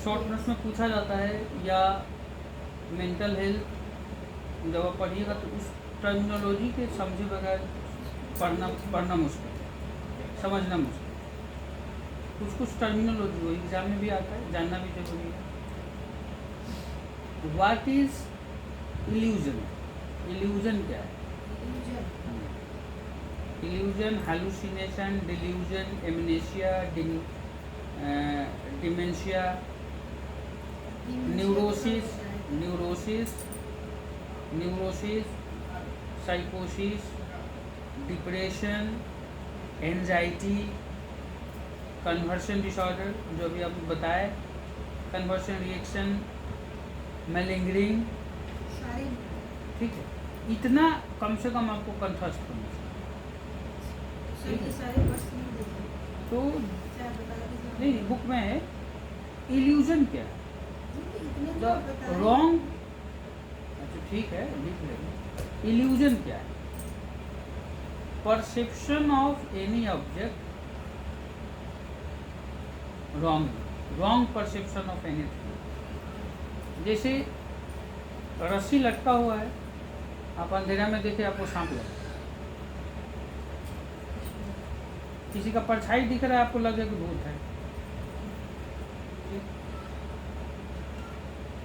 Short notes में पूछा जाता है, या मेंटल हेल्थ जब आप पढ़िएगा तो उस टर्मिनोलॉजी के समझे बगैर पढ़ना मुश्किल, समझना मुश्किल। कुछ टर्मिनोलॉजी वो एग्जाम में भी आता है, जानना भी जरूरी है। What is illusion? इल्यूजन क्या है? Illusion, hallucination, delusion, amnesia, dementia, neurosis, साइकोसिस, डिप्रेशन, एंजाइटी, कन्वर्शन डिसऑर्डर जो अभी आपको बताया, कन्वर्शन रिएक्शन, मैलिंगरिंग, ठीक है। इतना कम से कम आपको कंठस्थ होना चाहिए। तो नहीं, बुक में है। इल्यूजन क्या है? रॉन्ग, अच्छा ठीक है, लिख लेंगे। इल्यूजन क्या है? Perception of any object wrong perception of anything. जैसे रस्सी लटका हुआ है, आप अंधेरा में देखे आपको सांप लगा, किसी का परछाई दिख रहा है आपको लगे कि भूत है,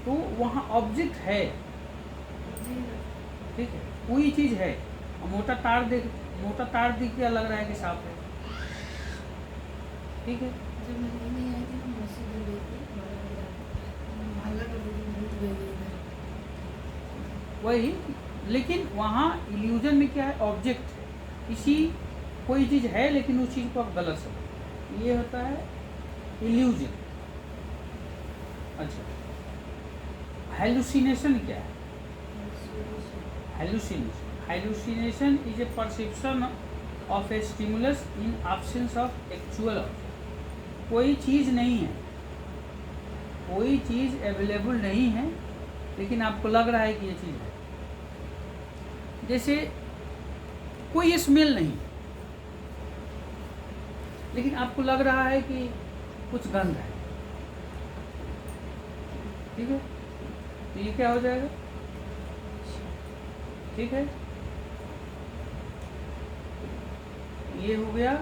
तो वहाँ ऑब्जेक्ट है, ठीक है, कोई चीज है। मोटा तार दिख गया, लग रहा है कि सांप है, ठीक है। वही, लेकिन वहाँ इल्यूजन में क्या है? ऑब्जेक्ट है, इसी कोई चीज है लेकिन उस चीज को आप गलत समझ, ये होता है इल्यूजन। अच्छा, हैलुसिनेशन क्या है? Hallucination is a perception of a stimulus in absence of actual object। कोई चीज़ नहीं है, कोई चीज़ अवेलेबल नहीं है, लेकिन आपको लग रहा है कि ये चीज़ है। जैसे कोई स्मेल नहीं, लेकिन आपको लग रहा है कि कुछ गंध है, ठीक है। तो ये क्या हो जाएगा? ठीक है, ये हो गया,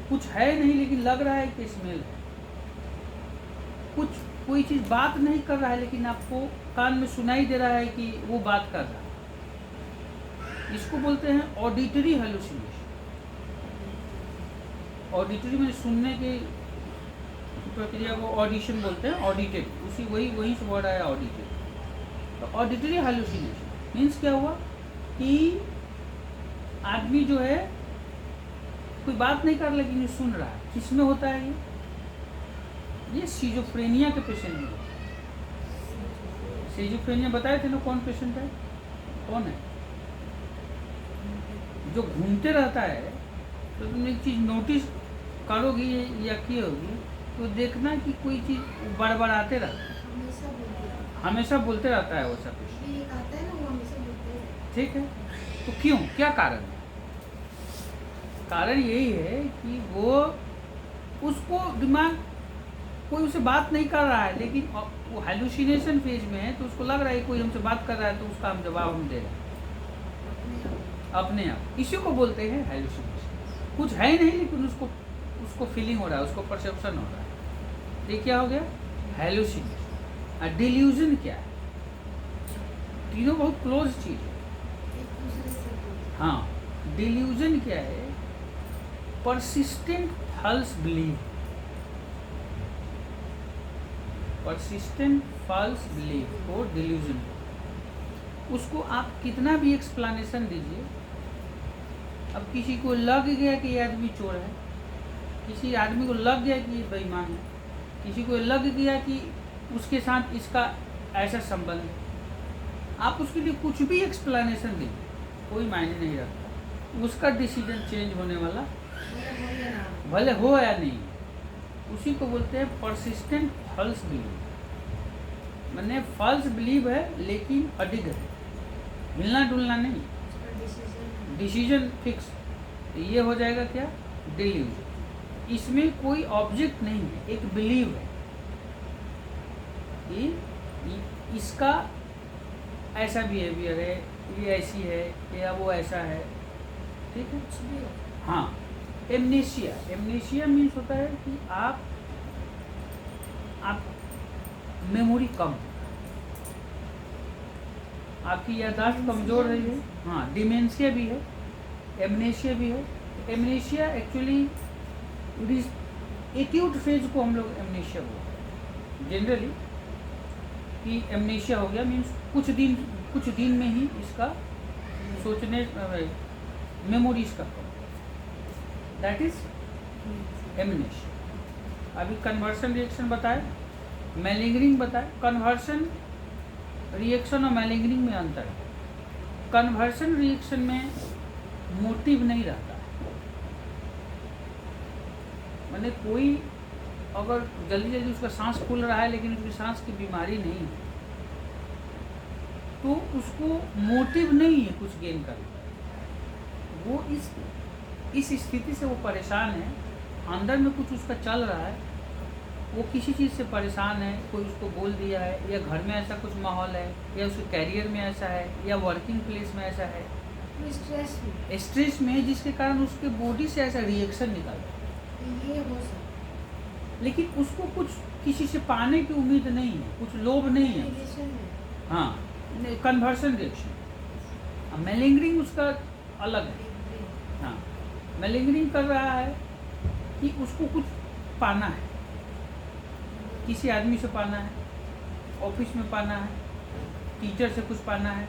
कुछ है नहीं लेकिन लग रहा है कि स्मेल है। कोई चीज बात नहीं कर रहा है लेकिन आपको कान में सुनाई दे रहा है कि वो बात कर रहा है। इसको बोलते हैं ऑडिटरी हैलुसिनेशन। ऑडिटरी में सुनने की प्रक्रिया को ऑडिशन बोलते हैं, ऑडिटेड, वही से वर्ड आया ऑडिटेड। तो ऑडिटरी हैलुसिनेशन मीन्स क्या हुआ कि आदमी जो है कोई बात नहीं कर रहा लेकिन सुन रहा है। किसमें होता है ये सिजोफ्रेनिया के पेशेंट में। सिजोफ्रेनिया बताए थे ना कौन पेशेंट है, कौन है? जो घूमते रहता है। तो तुम एक चीज नोटिस करोगी या की होगी तो देखना कि कोई चीज बार बार आते रहता है, हमेशा बोलते रहता है वो सब पेशेंट, ठीक है। तो क्यों, क्या कारण है? कारण यही है कि वो उसको दिमाग कोई उसे बात नहीं कर रहा है लेकिन वो हैलुसिनेशन फेज में है, तो उसको लग रहा है कोई हमसे बात कर रहा है, तो उसका हम जवाब हम दे रहे हैं अपने आप। इसी को बोलते हैं हैलुसिनेशन। कुछ है नहीं लेकिन उसको फीलिंग हो रहा है, उसको परसेप्शन हो रहा है। ये क्या हो गया? हैलुसिनेशन। और डिल्यूजन क्या है? तीनों बहुत क्लोज चीज है। हाँ, डिल्यूजन क्या है? persistent false belief, persistent false belief को delusion। उसको आप कितना भी एक्सप्लेनेशन दीजिए, अब किसी को लग गया कि ये आदमी चोर है, किसी आदमी को लग गया कि ये बेईमान है, किसी को लग गया कि उसके साथ इसका ऐसा संबंध है, आप उसके लिए कुछ भी एक्सप्लेनेशन दीजिए, कोई मायने नहीं रखता। उसका डिसीजन चेंज होने वाला भले हो या नहीं, उसी को बोलते हैं परसिस्टेंट फॉल्स बिलीव। मैंने फॉल्स बिलीव है लेकिन अडिग है, मिलना डुलना नहीं, डिसीजन फिक्स। ये हो जाएगा क्या? डिल्यूजन। इसमें कोई ऑब्जेक्ट नहीं है, एक बिलीव है। कि इसका ऐसा बिहेवियर है, ये ऐसी है, या वो ऐसा है, ठीक है। हाँ, एमनेशिया मीन्स होता है कि आप मेमोरी कम, आपकी याददाश्त कमज़ोर रही है। हाँ, डिमेंशिया भी है, एमनेशिया भी है। Amnesia actually it is acute phase को हम लोग एमनेशिया बोलते हैं जनरली, कि एमनेशिया हो गया मीन्स कुछ दिन में ही इसका सोचने मेमोरी इसका कम, दैट इज एमनेशिया। अभी कन्वर्सन रिएक्शन बताए, मैलिंगरिंग बताए। कन्वर्सन रिएक्शन और मैलिंगरिंग में अंतर है। कन्वर्सन रिएक्शन में मोटिव नहीं रहता है, माने कोई अगर जल्दी उसका सांस फूल रहा है लेकिन उसकी सांस की बीमारी नहीं है, तो उसको मोटिव नहीं है कुछ गेन करने, वो इस स्थिति से वो परेशान है, अंदर में कुछ उसका चल रहा है, वो किसी चीज़ से परेशान है, कोई उसको बोल दिया है, या घर में ऐसा कुछ माहौल है, या उसके कैरियर में ऐसा है, या वर्किंग प्लेस में ऐसा है, स्ट्रेस में, जिसके कारण उसके बॉडी से ऐसा रिएक्शन निकल रहा है। ये हो सकता, लेकिन उसको कुछ किसी से पाने की उम्मीद नहीं है, कुछ लोभ नहीं है। हाँ, कन्वर्सन रिएक्शन। मैलिंगरिंग उसका अलग है। हाँ, मैलिंगरिंग कर रहा है कि उसको कुछ पाना है, किसी आदमी से पाना है, ऑफिस में पाना है, टीचर से कुछ पाना है।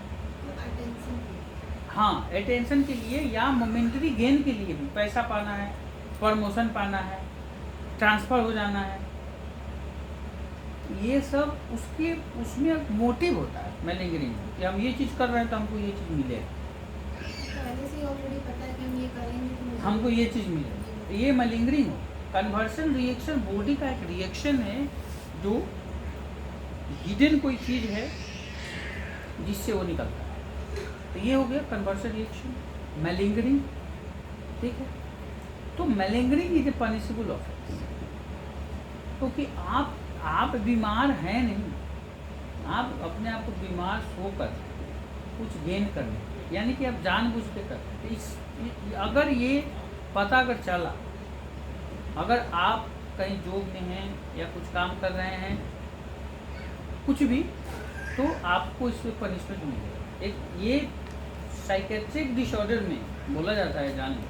हाँ, अटेंशन के लिए या मोमेंटरी गेन के लिए भी पैसा पाना है, प्रमोशन पाना है, ट्रांसफ़र हो जाना है, ये सब उसमें मोटिव होता है मैलिंगरिंग में, कि हम ये चीज़ कर रहे हैं तो हमको ये चीज़ मिलेगा, पहले से ऑलरेडी पता है कि हम ये करेंगे तो हमको ये चीज़ मिलेगी, ये मैलिंगरिंग हो। कन्वर्सन रिएक्शन बॉडी का एक रिएक्शन है जो हिडन कोई चीज़ है जिससे वो निकलता है। तो ये हो गया कन्वर्सन रिएक्शन, मैलिंगरिंग, ठीक है। तो मैलिंगरिंग इज ए पनिशेबल ऑफेंस, क्योंकि आप बीमार हैं नहीं, आप अपने आप को बीमार सोकर कुछ गेन करने, यानी कि आप जानबूझ के करते हैं। अगर ये पता अगर चला, अगर आप कहीं जॉब में हैं या कुछ काम कर रहे हैं कुछ भी, तो आपको इस पर पनिशमेंट मिलेगा। एक ये साइकेट्रिक डिसऑर्डर में बोला जाता है, जान लो,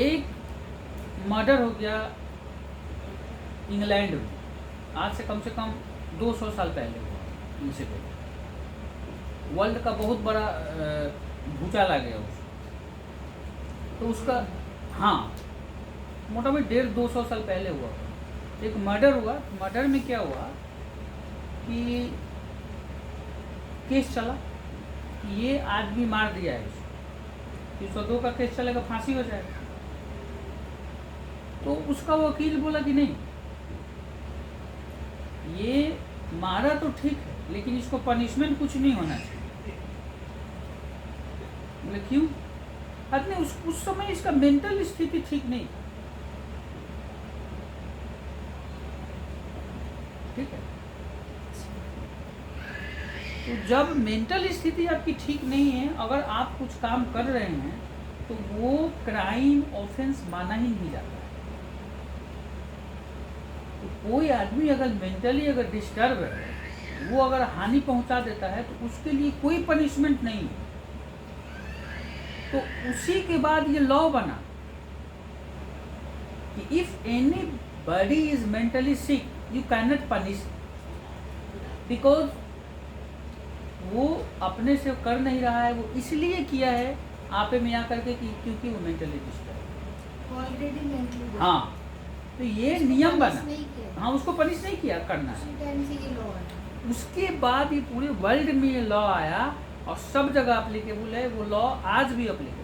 एक मर्डर हो गया इंग्लैंड में, आज से कम 200 साल पहले हुआ इंसिडेंट, वर्ल्ड का बहुत बड़ा भूचाल आ गया तो उसका, हाँ, मोटामोटी 150-200 साल पहले हुआ। एक मर्डर हुआ, मर्डर में क्या हुआ कि केस चला कि ये आदमी मार दिया है, 302 का केस चलेगा, फांसी हो जाएगा। तो उसका वकील बोला कि नहीं, ये मारा तो ठीक है लेकिन इसको पनिशमेंट कुछ नहीं होना चाहिए। बोले क्यों? आदमी उस समय इसका मेंटल स्थिति ठीक नहीं, ठीक है। तो जब मेंटल स्थिति आपकी ठीक नहीं है, अगर आप कुछ काम कर रहे हैं तो वो क्राइम ऑफेंस माना ही नहीं जाता है। तो कोई आदमी अगर मेंटली अगर डिस्टर्ब है, वो अगर हानि पहुंचा देता है तो उसके लिए कोई पनिशमेंट नहीं है। तो उसी के बाद ये लॉ बना कि if any body is mentally sick you can not punish, because वो अपने से कर नहीं रहा है, वो इसलिए किया है आपे में आकर के क्योंकि वो मेंटली डिस्टर्ब ऑलरेडी मेंटली। हाँ, तो ये नियम बना। हाँ, उसको पनिश नहीं किया, करना है। उसके बाद ये पूरे वर्ल्ड में ये लॉ आया और सब जगह अप्लीकेबल है। वो लॉ आज भी अप्लीकेबल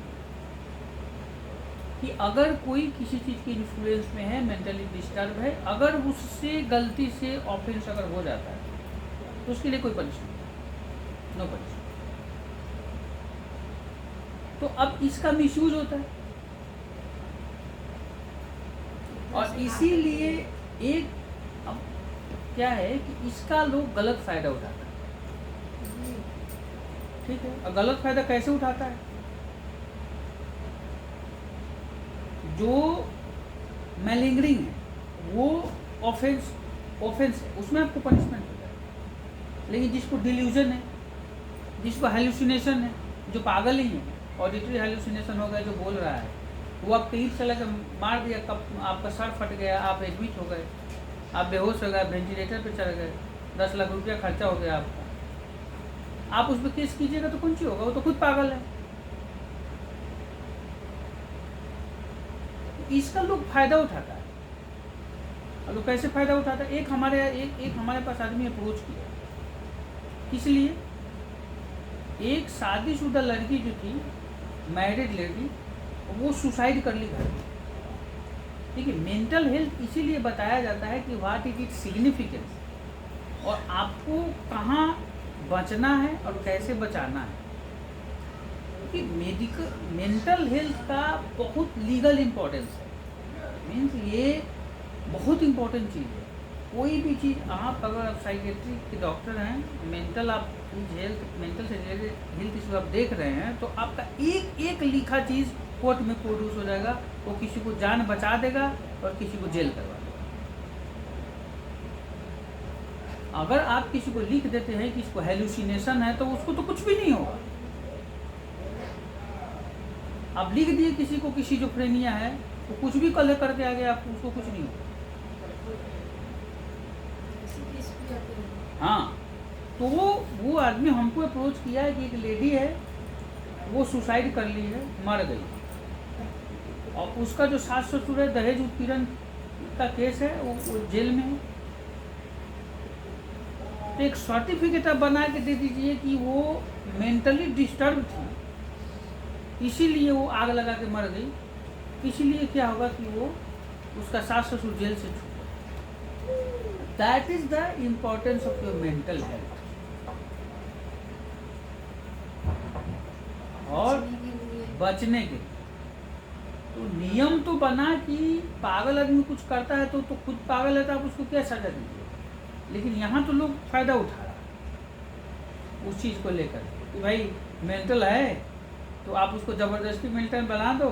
कि अगर कोई किसी चीज़ की इन्फ्लुएंस में है, मेंटली डिस्टर्ब है, अगर उससे गलती से ऑफेंस अगर हो जाता है तो उसके लिए कोई पनिशमेंट, नो पनिशमेंट। तो अब इसका मिसयूज होता है और इसीलिए एक क्या है कि इसका लोग गलत फ़ायदा उठाता है। जी। ठीक है, और गलत फ़ायदा कैसे उठाता है? जो मैलिंगरिंग है वो ऑफेंस है, उसमें आपको पनिशमेंट हो जाएगा। लेकिन जिसको डिल्यूजन है, जिसको हेलुसिनेशन है, जो पागल ही है, ऑडिटरी हेलुसिनेशन हो गया, जो बोल रहा है, वो आप कहीं से लगा मार दिया, कब आपका सर फट गया, आप एडमिट हो गए, आप बेहोश हो गए, वेंटिलेटर पे चढ़ गए, 10 लाख रुपया खर्चा हो गया आपका, आप उस पर केस कीजिएगा तो कौन सी होगा? वो तो खुद पागल है। इसका लोग फायदा उठाता है। अब लोग कैसे फायदा उठाता है? एक हमारे पास आदमी अप्रोच किया, किस लिए? एक शादीशुदा लड़की जो थी, मैरिड लेडी, वो सुसाइड कर ली घर में। ठीक है, मेंटल हेल्थ इसीलिए बताया जाता है कि व्हाट इज इट सिग्निफिकेंस, और आपको कहाँ बचना है और कैसे बचाना है। कि मेंटल हेल्थ का बहुत लीगल इम्पोर्टेंस है, मीन्स ये बहुत इम्पोर्टेंट चीज़ है। कोई भी चीज़ आप अगर साइकेट्री के डॉक्टर हैं, मेंटल से रिलेटेड हेल्थ इशू आप देख रहे हैं, तो आपका एक एक लिखा चीज़ कोर्ट में प्रोड्यूस हो जाएगा। वो किसी को जान बचा देगा और किसी को जेल करवा देगा। अगर आप किसी को लिख देते हैं कि इसको हेलुसिनेशन है, तो उसको तो कुछ भी नहीं होगा। आप लिख दिए किसी को कि शिज़ोफ्रेनिया है, तो कुछ भी कल करके आ गया, आपको उसको कुछ नहीं होगा। हाँ, तो वो आदमी हमको अप्रोच किया है कि एक लेडी है, वो सुसाइड कर ली है, मर गई, और उसका जो सास ससुर है, दहेज उत्पीड़न का केस है, वो जेल में है। तो एक सर्टिफिकेट आप बना के दे दीजिए कि वो मेंटली डिस्टर्ब थी, इसीलिए वो आग लगा के मर गई। इसीलिए क्या होगा कि वो उसका सास ससुर जेल से छूट गए। That is the importance of your mental health. और बचने के लिए तो नियम तो बना कि पागल आदमी कुछ करता है तो खुद पागल है, तो आप उसको क्या सजा दीजिए। लेकिन यहाँ तो लोग फायदा उठा रहा है उस चीज़ को लेकर कि भाई मेंटल है, तो आप उसको ज़बरदस्ती मेंटल बना दो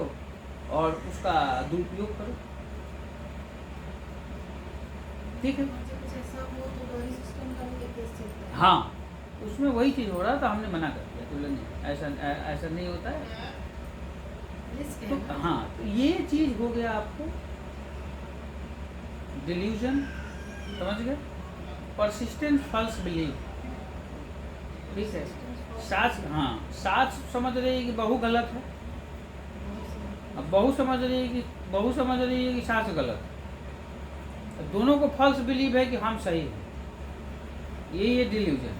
और उसका दुरुपयोग करो। ठीक है, हाँ, उसमें वही चीज़ हो रहा था, हमने मना कर दिया तो नहीं, ऐसा नहीं होता है। तो हाँ, तो ये चीज़ हो गया आपको डिल्यूजन, समझ गए? Persistent false belief. ठीक है, सास समझ रही है कि बहू गलत है, अब बहू समझ रही है कि सास गलत है। दोनों को फॉल्स बिलीव है कि हम सही हैं, ये डिल्यूजन।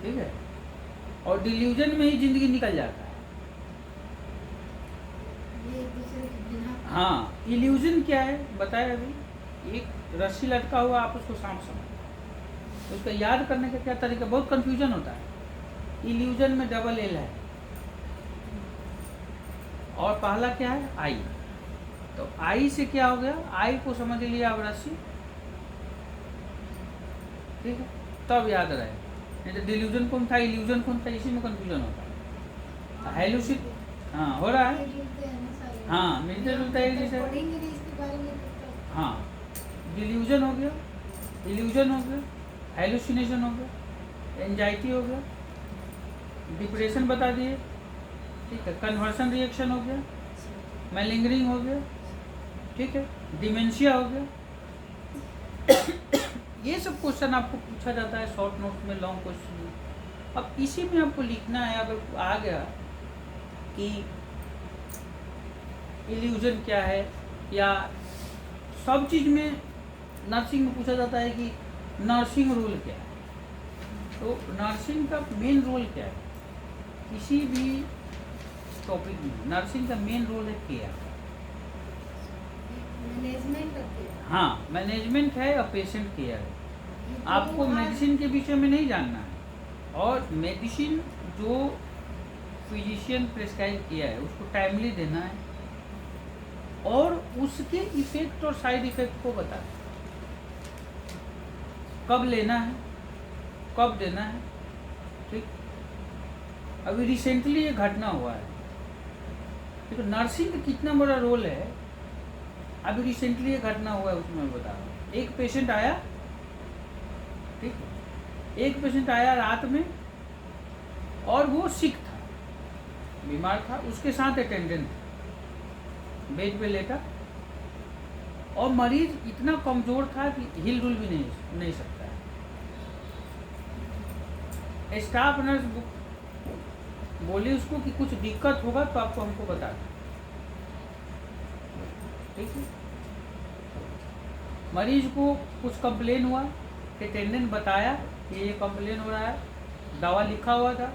ठीक है, और डिल्यूजन में ही जिंदगी निकल जाता है। हाँ, इल्यूजन क्या है बताया अभी? एक रस्सी लटका हुआ, आप उसको सांप समझ, उसका याद करने का क्या तरीका? बहुत कंफ्यूजन होता है। इल्यूजन में डबल एल है, और पहला क्या है? आई। तो आई से क्या हो गया? आई को समझ लिया अब रस्सी, ठीक है, तब याद रहे। नहीं तो डिल्यूजन कौन था, इल्यूजन कौन था, इसी में कंफ्यूजन होता है। हेलुसिन, हाँ, हो रहा है, हाँ, मिलते जुलते एक जैसे। हाँ, डिल्यूजन हो गया, इल्यूजन हो गया, हेलुसिनेशन हो गया, एंजाइटी हो गया, डिप्रेशन बता दिए, ठीक है, कन्वर्सन रिएक्शन हो गया, मैलिंगरिंग हो गया, ठीक है, डिमेंशिया हो गया। ये सब क्वेश्चन आपको पूछा जाता है शॉर्ट नोट में, लॉन्ग क्वेश्चन में। अब इसी में आपको लिखना है, अगर आ गया कि इल्यूजन क्या है, या सब चीज़ में नर्सिंग में पूछा जाता है कि नर्सिंग रोल क्या है। तो नर्सिंग का मेन रोल क्या है? किसी भी टॉपिक में नर्सिंग का मेन रोल है केयर, हाँ, मैनेजमेंट है और पेशेंट केयर है। आपको मेडिसिन के विषय में नहीं जानना है, और मेडिसिन जो फिजिशियन प्रिस्क्राइब किया है उसको टाइमली देना है, और उसके इफेक्ट और साइड इफेक्ट को बताना है। कब लेना है, कब देना है। ठीक, अभी रिसेंटली ये घटना हुआ है, तो नर्सिंग का कितना बड़ा रोल है। अभी रिसेंटली ये घटना हुआ है, उसमें मैं बता रहा हूँ। एक पेशेंट आया, ठीक, एक पेशेंट आया रात में, और वो सिक था, बीमार था, उसके साथ अटेंडेंट था, बेड पे लेटा, और मरीज इतना कमजोर था कि हिल डुल भी नहीं सकता है। स्टाफ नर्स बोली उसको कि कुछ दिक्कत होगा तो आपको हमको बता दें। ठीक है, मरीज को कुछ कंप्लेन हुआ, अटेंडेंट बताया कि ये कंप्लेन हो रहा है, दवा लिखा हुआ था,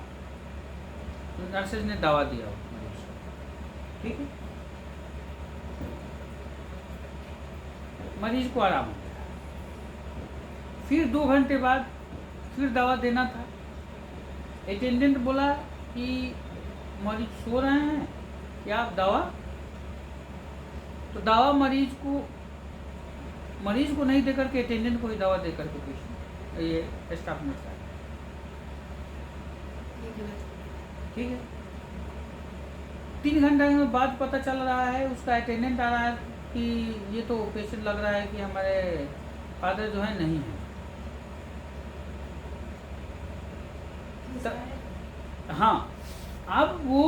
तो नर्सेज ने दवा दिया मरीज को। ठीक है, मरीज को आराम हो गया। फिर 2 घंटे बाद फिर दवा देना था। अटेंडेंट बोला कि मरीज सो रहे हैं, क्या आप दवा, तो दवा मरीज को नहीं देकर के अटेंडेंट को ही दवा देकर के पेशेंट, ये स्टाफ नर्स आया। ठीक है, 3 घंटे में बाद पता चल रहा है, उसका अटेंडेंट आ रहा है कि ये तो पेशेंट लग रहा है कि हमारे फादर जो है नहीं है। हाँ, अब वो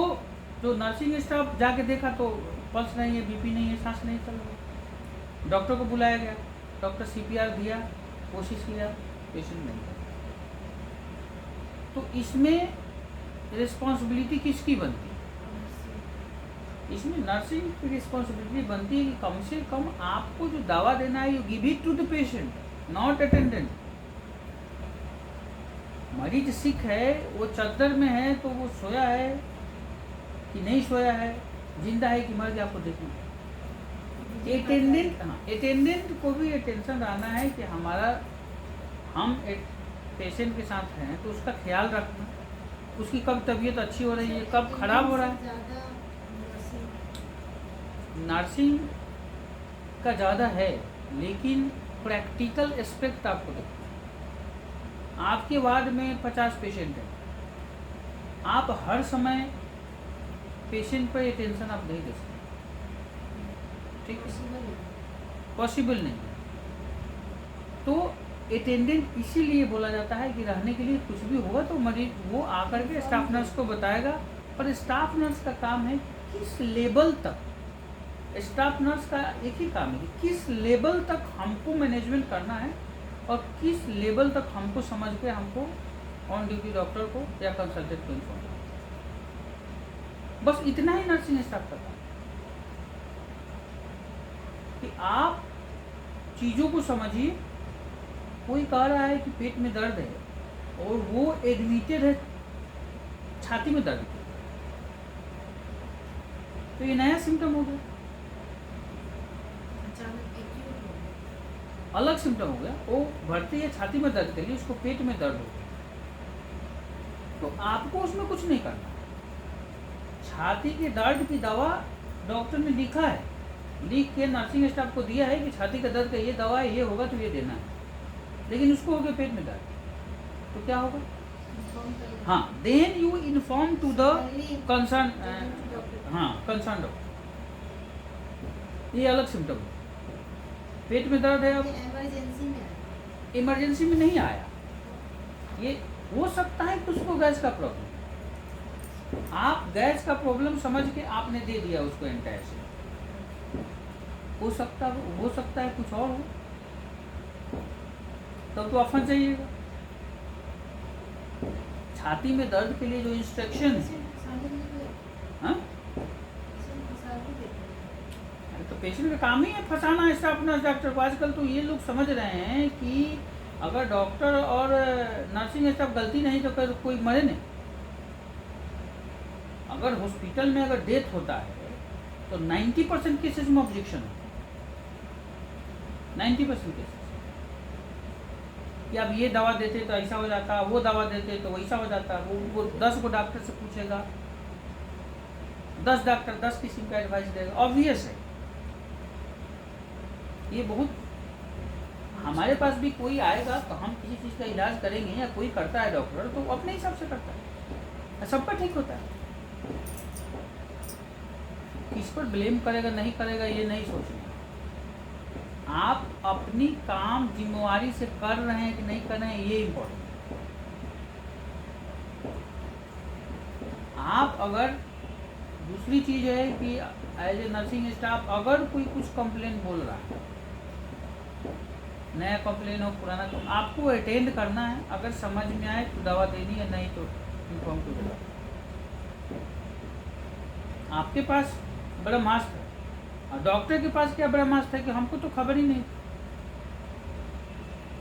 जो नर्सिंग स्टाफ जाके देखा तो पल्स नहीं है, बीपी नहीं है, सांस नहीं चल रहा। डॉक्टर को बुलाया गया, डॉक्टर सीपीआर दिया, कोशिश किया, पेशेंट नहीं था। तो इसमें रिस्पॉन्सिबिलिटी किसकी बनती है? इसमें नर्सिंग की रिस्पॉन्सिबिलिटी बनती है कि कम से कम आपको जो दवा देना है, you give it to the patient, not attendant. मरीज सिक है, वो चद्दर में है, तो वो सोया है कि नहीं सोया है, जिंदा है कि मर गया, आपको देखना है। अटेंडेंट, हाँ, अटेंडेंट को भी टेंशन रहना है कि हम एक पेशेंट के साथ हैं तो उसका ख्याल रखना, उसकी कब तबीयत अच्छी हो रही है, कब खराब हो रहा है। नर्सिंग का ज़्यादा है, लेकिन प्रैक्टिकल एस्पेक्ट आपको देखना। आपके वार्ड में 50 पेशेंट हैं, आप हर समय पेशेंट पर अटेंशन आप नहीं दे सकते। ठीक है, पॉसिबल नहीं है। तो अटेंडेंट इसीलिए बोला जाता है कि रहने के लिए कुछ भी होगा तो मरीज वो आकर के स्टाफ नर्स को बताएगा। और स्टाफ नर्स का काम है किस लेवल तक, स्टाफ नर्स का एक ही काम है कि किस लेवल तक हमको मैनेजमेंट करना है और किस लेवल तक हमको समझ के हमको ऑन ड्यूटी डॉक्टर को या कंसल्टेंट को इन्फॉर्म करना। बस इतना ही नर्सिंग स्टाफ का काम कि आप चीज़ों को समझिए। कोई कह रहा है कि पेट में दर्द है और वो एडमिटेड है छाती में दर्द के, तो ये नया सिम्टम हो गया, अलग सिम्टम हो गया। वो भर्ती है छाती में दर्द के लिए, उसको पेट में दर्द हो गया, तो आपको उसमें कुछ नहीं करना। छाती के दर्द की दवा डॉक्टर ने लिखा है, लिख के नर्सिंग स्टाफ को दिया है कि छाती का दर्द का ये दवा है, ये होगा तो ये देना है, लेकिन उसको हो गया पेट में दर्द, तो क्या होगा? हाँ, then you inform to the concern, हाँ, कंसर्न डॉक्टर। ये अलग सिम्टम है। पेट में दर्द है, अब इमरजेंसी में नहीं आया, ये हो सकता है कि उसको गैस का प्रॉब्लम, आप गैस का प्रॉब्लम समझ के आपने दे दिया उसको एंटासिड, हो सकता है कुछ और हो, तब तो अफन चाहिएगा। छाती में दर्द के लिए जो इंस्ट्रक्शन है, हाँ, तो पेशेंट का काम ही है फंसाना स्टाफ नर्स डॉक्टर को। आजकल तो ये लोग समझ रहे हैं कि अगर डॉक्टर और नर्सिंग स्टाफ गलती नहीं तो कोई मरे नहीं। अगर हॉस्पिटल में अगर डेथ होता है तो 90% केसेस में ऑब्जेक्शन है, 90% केसेस कि अब ये दवा देते तो ऐसा हो जाता, वो दवा देते तो वैसा हो जाता। वो 10 को डॉक्टर से पूछेगा, 10 डॉक्टर 10 किस्म का एडवाइस देगा, ऑब्वियस है। ये बहुत हमारे पास भी कोई आएगा तो हम किसी चीज़ का इलाज करेंगे या कोई करता है डॉक्टर तो वो अपने हिसाब से करता है, सबका ठीक होता है। किस पर ब्लेम करेगा नहीं करेगा ये नहीं सोचना। आप अपनी काम जिम्मेवारी से कर रहे हैं कि नहीं कर रहे हैं ये इम्पोर्टेंट। आप अगर दूसरी चीज़ है कि एज ए नर्सिंग स्टाफ अगर कोई कुछ कंप्लेन बोल रहा है, नया कंप्लेन हो पुराना, तो आपको अटेंड करना है। अगर समझ में आए तो दवा देनी है, नहीं तो इन्फॉर्म कर देना। आपके पास ब्रह्मास्त्र है और डॉक्टर के पास क्या ब्रह्मास्त्र है कि हमको तो खबर ही नहीं,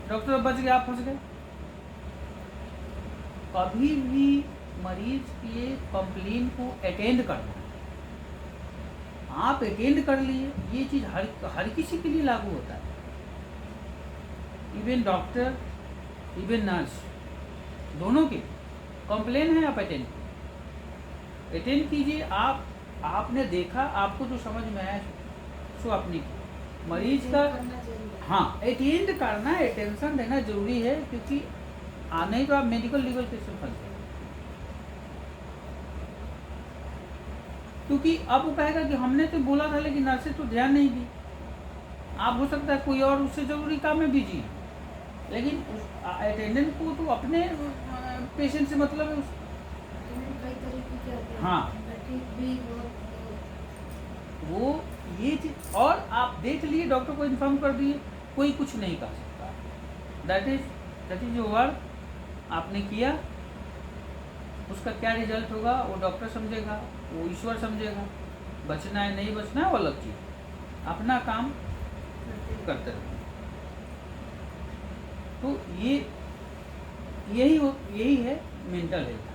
डॉक्टर बच गया आप फंस गए। कभी भी मरीज के कंप्लेन को अटेंड करना है। आप अटेंड कर लिए, ये चीज़ हर किसी के लिए लागू होता है, इवन डॉक्टर इवन नर्स दोनों के कंप्लेन है आप अटेंड कीजिए। आपने देखा, आपको जो समझ में आया सो आपने मरीज का हाँ अटेंड करना है, अटेंशन देना जरूरी है, क्योंकि नहीं तो आप मेडिकल लीगल केस में फंस जाएंगे। क्योंकि अब वो कहेगा कि हमने तो बोला था लेकिन नर्सें तो ध्यान नहीं दी। आप हो सकता है कोई और उससे ज़रूरी काम में बिजी है, लेकिन अटेंडेंट को तो अपने पेशेंट से मतलब है कई तरीके के आते हैं। हाँ भी वो ये चीज, और आप देख लिए डॉक्टर को इन्फॉर्म कर दिए, कोई कुछ नहीं कर सकता। दैट इज योर वर्क, आपने किया, उसका क्या रिजल्ट होगा वो डॉक्टर समझेगा, वो ईश्वर समझेगा। बचना है नहीं बचना है वो अलग चीज, अपना काम करते रहो। तो यही है mental health.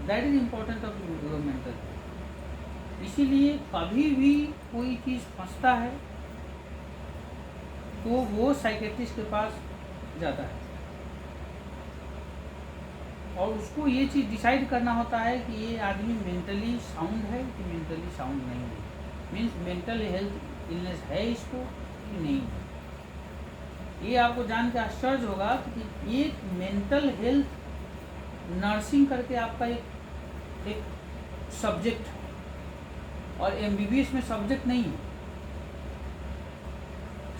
That is important of your mental health. इसीलिए कभी भी कोई चीज़ फंसता है तो वो साइकेट्रिस्ट के पास जाता है और उसको ये चीज़ डिसाइड करना होता है कि ये आदमी मेंटली साउंड है कि मेंटली साउंड नहीं है, मीन्स मेंटल हेल्थ इलनेस है इसको कि नहीं है। ये आपको जान के आश्चर्य होगा कि ये मेंटल हेल्थ नर्सिंग करके आपका एक सब्जेक्ट है और एमबीबीएस में सब्जेक्ट नहीं है,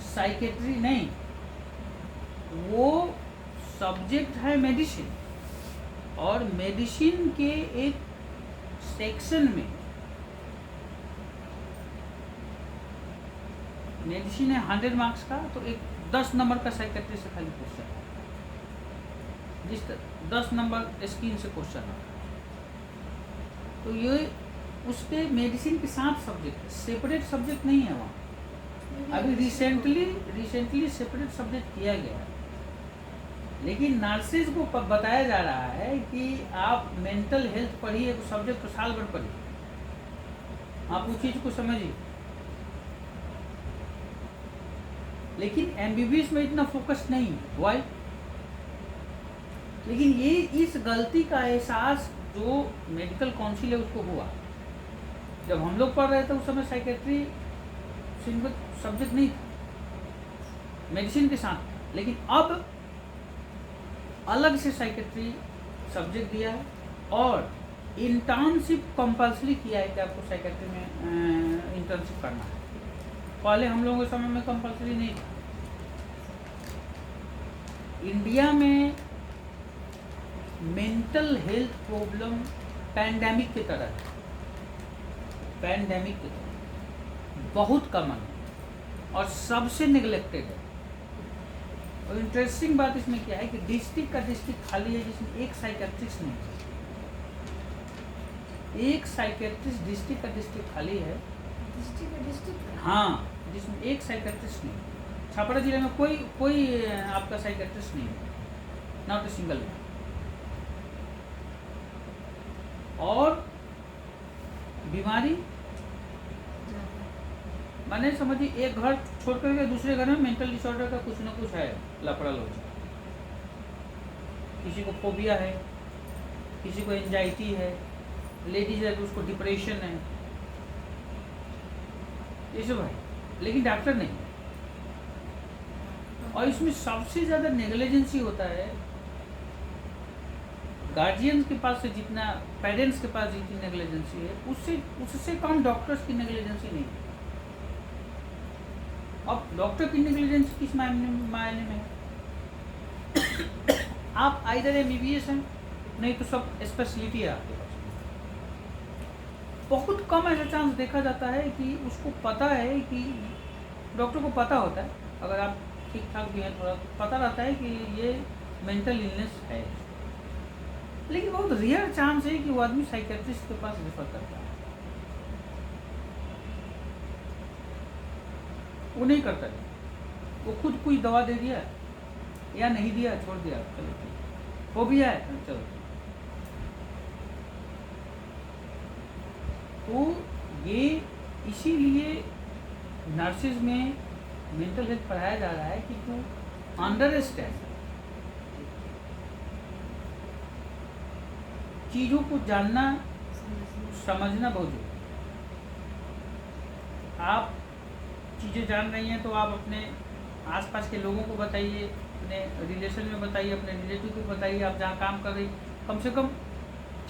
साइकेट्री नहीं, वो सब्जेक्ट है मेडिसिन। और मेडिसिन के एक सेक्शन में मेडिसिन है 100 मार्क्स का, तो एक 10 नंबर का साइकेट्री से खाली क्वेश्चन है, जिस 10 नंबर स्किन से क्वेश्चन है। तो ये उसके मेडिसिन के साथ सब्जेक्ट है, सेपरेट सब्जेक्ट नहीं है वहाँ। अभी रिसेंटली सेपरेट सब्जेक्ट किया गया है, लेकिन नर्सेज को बताया जा रहा है कि आप मेंटल हेल्थ पढ़िए तो सब्जेक्ट तो साल भर पढ़िए, आप उस चीज़ को समझिए। लेकिन एमबीबीएस में इतना फोकस नहीं है, वाई? लेकिन ये इस गलती का एहसास जो मेडिकल काउंसिल है उसको हुआ। जब हम लोग पढ़ रहे थे उस समय साइकेट्री सिंगल सब्जेक्ट नहीं था मेडिसिन के साथ, लेकिन अब अलग से साइकेट्री सब्जेक्ट दिया है और इंटर्नशिप कंपल्सरी किया है कि आपको साइकेट्री में इंटर्नशिप करना है। पहले हम लोगों के समय में कंपल्सरी नहीं था। इंडिया में मेंटल हेल्थ प्रॉब्लम पैंडेमिक की तरह है, पैंडेमिक की तरह बहुत कॉमन है और सबसे निगलेक्टेड है। और इंटरेस्टिंग बात इसमें क्या है कि डिस्ट्रिक्ट का डिस्ट्रिक्ट खाली है जिसमें एक साइकेट्रिस्ट नहीं है, एक साइकेट्रिस्ट डिस्ट्रिक्ट का डिस्ट्रिक्ट खाली है, डिस्ट्रिक्ट हाँ, जिसमें एक साइकेट्रिस्ट नहीं। छापरा जिले में कोई आपका साइकेट्रिस्ट नहीं है, नॉट ए सिंगल। और बीमारी माने समझिए एक घर छोड़ करके दूसरे घर में मेंटल डिसऑर्डर का कुछ ना कुछ है, लफड़ा लोचा। किसी को फोबिया है, किसी को एंजाइटी है, लेडीज है तो उसको डिप्रेशन है, ये सब है, लेकिन डॉक्टर नहीं। और इसमें सबसे ज़्यादा नेग्लिजेंसी होता है गार्जियंस के पास से जितना, पेरेंट्स के पास जितनी नेग्लिजेंसी है उससे कम डॉक्टर्स की नेग्लिजेंसी नहीं है। अब डॉक्टर की नेग्लिजेंसी किस मायने में है? आप आइदर MBBS हैं, नहीं तो सब स्पेशलिटी है आपके पास। बहुत कम ऐसा चांस देखा जाता है कि उसको पता है कि डॉक्टर को पता होता है, अगर आप ठीक ठाक भी हैं थोड़ा तो पता रहता है कि ये मेंटल इलनेस है, लेकिन बहुत रेयर चांस है कि वो आदमी साइकेट्रिस्ट के पास रेफर करता है। वो नहीं करता है, वो खुद कोई दवा दे दिया या नहीं दिया, छोड़ दिया, चलो ठीक हो भी है, चलो। तो ये इसीलिए नर्सेज में मेंटल हेल्थ पढ़ाया जा रहा है कि तू अंडरस्टैंड, चीज़ों को जानना समझना बहुत जरूरी है। आप चीज़ें जान रही हैं तो आप अपने आसपास के लोगों को बताइए, अपने रिलेशन में बताइए, अपने रिलेटिव को बताइए, आप जहाँ काम कर रही, कम से कम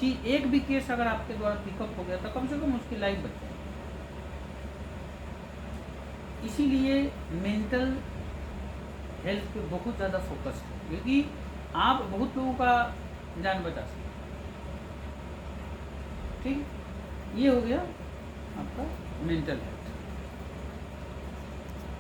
चीज एक भी केस अगर आपके द्वारा पिकअप हो गया तो कम से कम उसकी लाइफ बच जाए। इसीलिए मेंटल हेल्थ पे बहुत ज़्यादा फोकस है, क्योंकि आप बहुत लोगों का जान बचा सकते हैं। ठीक, ये हो गया आपका मेंटल हेल्थ।